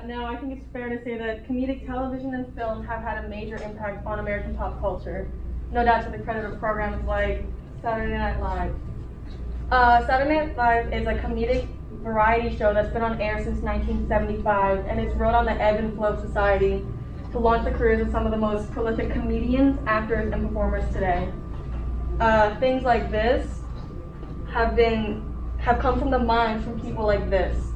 Now, I think it's fair to say that comedic television and film have had a major impact on American pop culture, no doubt to the credit of programs like Saturday Night Live. Saturday Night Live is a comedic variety show that's been on air since 1975, and it's rode on the ebb and flow of society to launch the careers of some of the most prolific comedians, actors, and performers today. Things like this have come from the minds from people like this.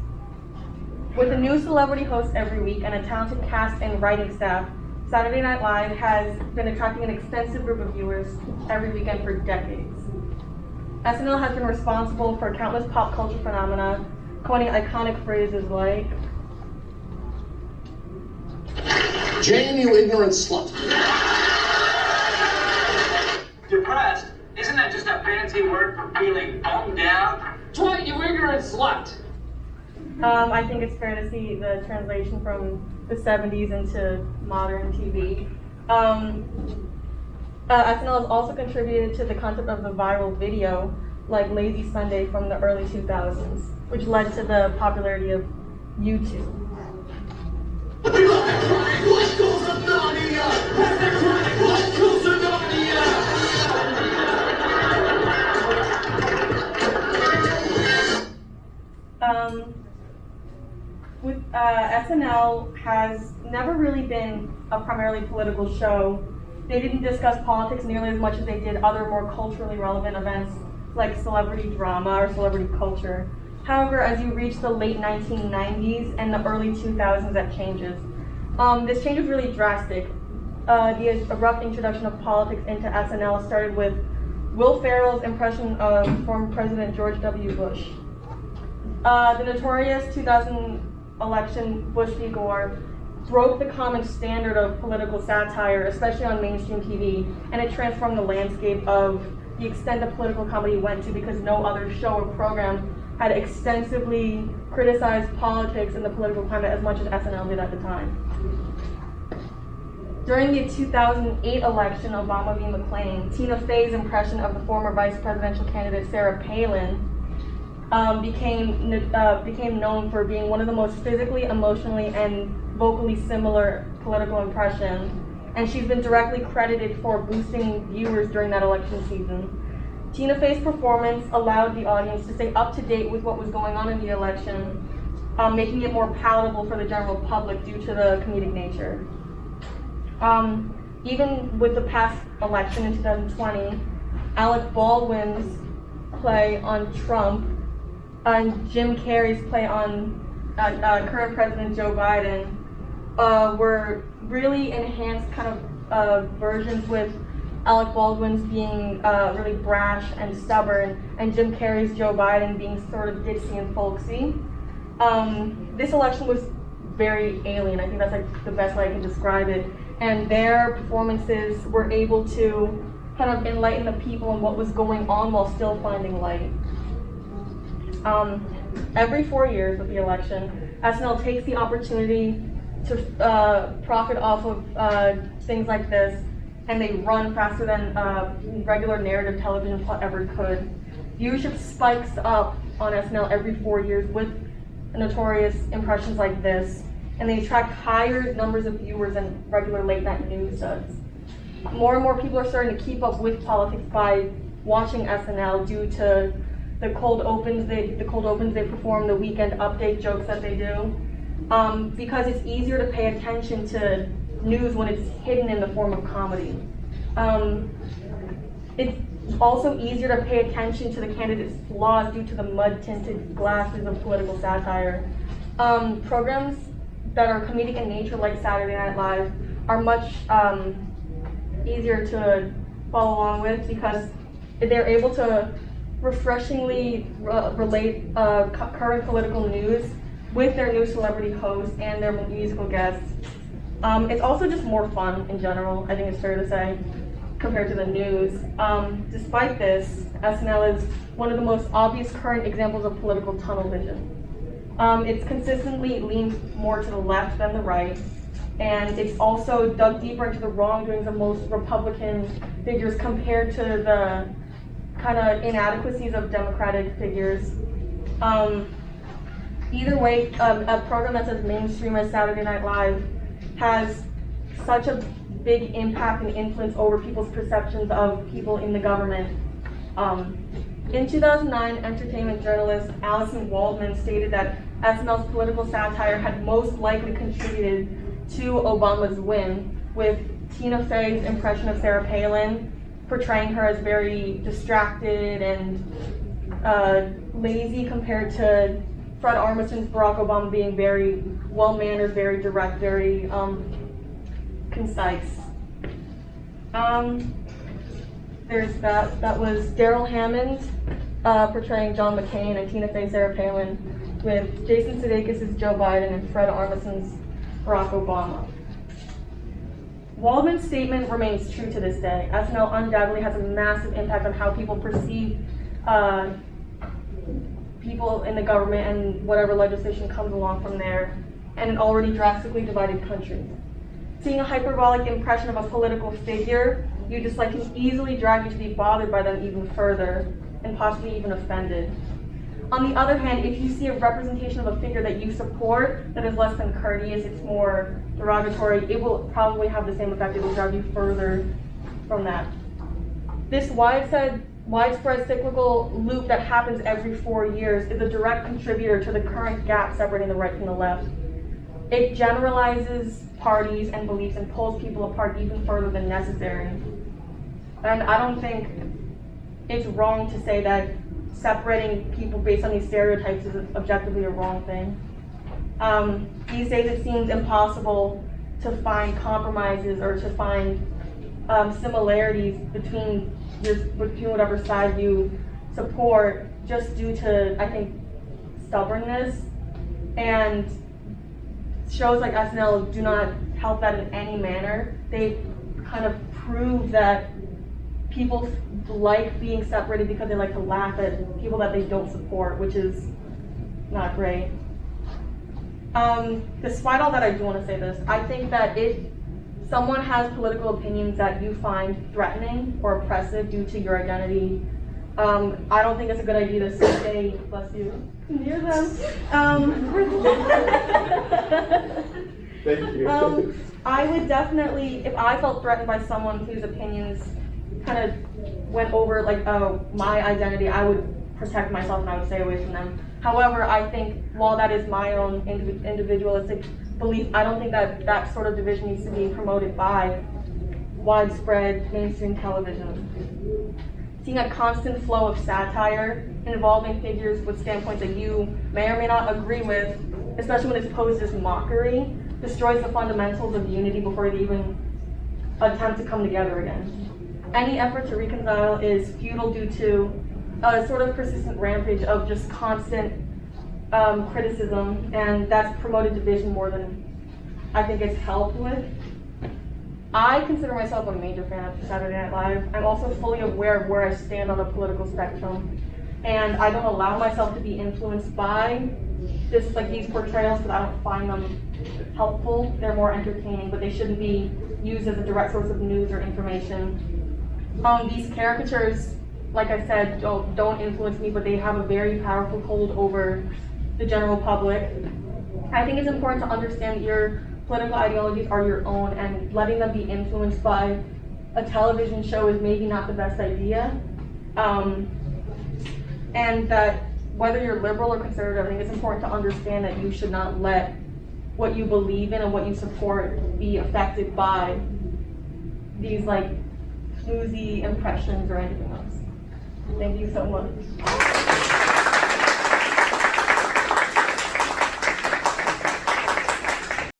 With a new celebrity host every week and a talented cast and writing staff, Saturday Night Live has been attracting an extensive group of viewers every weekend for decades. SNL has been responsible for countless pop culture phenomena, coining iconic phrases like, "Jane, you ignorant slut." Depressed? Isn't that just a fancy word for feeling bummed out? Choi, you ignorant slut. I think it's fair to see the translation from the 70s into modern TV. SNL has also contributed to the concept of the viral video, like Lazy Sunday from the early 2000s, which led to the popularity of YouTube. SNL has never really been a primarily political show. They didn't discuss politics nearly as much as they did other more culturally relevant events like celebrity drama or celebrity culture. However, as you reach the late 1990s and the early 2000s, that changes. This change was really drastic. The abrupt introduction of politics into SNL started with Will Ferrell's impression of former President George W. Bush. The notorious 2000 election Bush v. Gore broke the common standard of political satire, especially on mainstream TV, and it transformed the landscape of the extent that political comedy went to, because no other show or program had extensively criticized politics and the political climate as much as SNL did at the time. During the 2008 election, Obama v. McClain, Tina Fey's impression of the former vice presidential candidate Sarah Palin became known for being one of the most physically, emotionally, and vocally similar political impressions, and she's been directly credited for boosting viewers during that election season. Tina Fey's performance allowed the audience to stay up to date with what was going on in the election, making it more palatable for the general public due to the comedic nature. Even with the past election in 2020, Alec Baldwin's play on Trump and Jim Carrey's play on current President Joe Biden were really enhanced kind of versions, with Alec Baldwin's being really brash and stubborn, and Jim Carrey's Joe Biden being sort of ditzy and folksy. This election was very alien. I think that's like the best way I can describe it. And their performances were able to kind of enlighten the people on what was going on while still finding light. Every 4 years with the election, SNL takes the opportunity to profit off of things like this, and they run faster than regular narrative television ever could. Viewership spikes up on SNL every 4 years with notorious impressions like this, and they attract higher numbers of viewers than regular late night news does. More and more people are starting to keep up with politics by watching SNL due to the cold opens they perform, the weekend update jokes that they do, because it's easier to pay attention to news when it's hidden in the form of comedy. It's also easier to pay attention to the candidate's flaws due to the mud-tinted glasses of political satire. Programs that are comedic in nature, like Saturday Night Live, are much easier to follow along with, because they're able to refreshingly relate current political news with their new celebrity hosts and their musical guests. It's also just more fun in general, I think it's fair to say, compared to the news. Despite this, SNL is one of the most obvious current examples of political tunnel vision. It's consistently leaned more to the left than the right, and it's also dug deeper into the wrongdoings of most Republican figures compared to the kind of inadequacies of Democratic figures. Either way, a program that's as mainstream as Saturday Night Live has such a big impact and influence over people's perceptions of people in the government. In 2009, entertainment journalist Alison Waldman stated that SNL's political satire had most likely contributed to Obama's win, with Tina Fey's impression of Sarah Palin portraying her as very distracted and lazy compared to Fred Armisen's Barack Obama being very well-mannered, very direct, very concise. There's that was Daryl Hammond portraying John McCain, and Tina Fey Sarah Palin, with Jason Sudeikis' Joe Biden and Fred Armisen's Barack Obama. Waldman's statement remains true to this day. SNL undoubtedly has a massive impact on how people perceive people in the government and whatever legislation comes along from there, and an already drastically divided country. Seeing a hyperbolic impression of a political figure you dislike can easily drag you to be bothered by them even further, and possibly even offended. On the other hand, if you see a representation of a figure that you support that is less than courteous, it's more derogatory, it will probably have the same effect. It will drive you further from that. This widespread cyclical loop that happens every 4 years is a direct contributor to the current gap separating the right from the left. It generalizes parties and beliefs and pulls people apart even further than necessary. And I don't think it's wrong to say that separating people based on these stereotypes is objectively a wrong thing. These days it seems impossible to find compromises or to find similarities between whatever side you support, just due to, I think, stubbornness. And shows like SNL do not help that in any manner. They kind of prove that people like being separated because they like to laugh at people that they don't support, which is not great. Despite all that, I do want to say this. I think that if someone has political opinions that you find threatening or oppressive due to your identity, I don't think it's a good idea to stay, bless you, near them. Thank you. I would definitely, if I felt threatened by someone whose opinions kind of went over like my identity, I would protect myself and I would stay away from them. However, I think while that is my own individualistic belief, I don't think that that sort of division needs to be promoted by widespread mainstream television. Seeing a constant flow of satire involving figures with standpoints that you may or may not agree with, especially when it's posed as mockery, destroys the fundamentals of unity before they even attempt to come together again. Any effort to reconcile is futile due to a sort of persistent rampage of just constant criticism, and that's promoted division more than I think it's helped with. I consider myself a major fan of Saturday Night Live. I'm also fully aware of where I stand on the political spectrum, and I don't allow myself to be influenced by these portrayals because I don't find them helpful. They're more entertaining, but they shouldn't be used as a direct source of news or information. These caricatures, like I said, don't influence me, but they have a very powerful hold over the general public. I think it's important to understand that your political ideologies are your own, and letting them be influenced by a television show is maybe not the best idea. And that whether you're liberal or conservative, I think it's important to understand that you should not let what you believe in and what you support be affected by these like snoozy impressions or anything else. Thank you so much.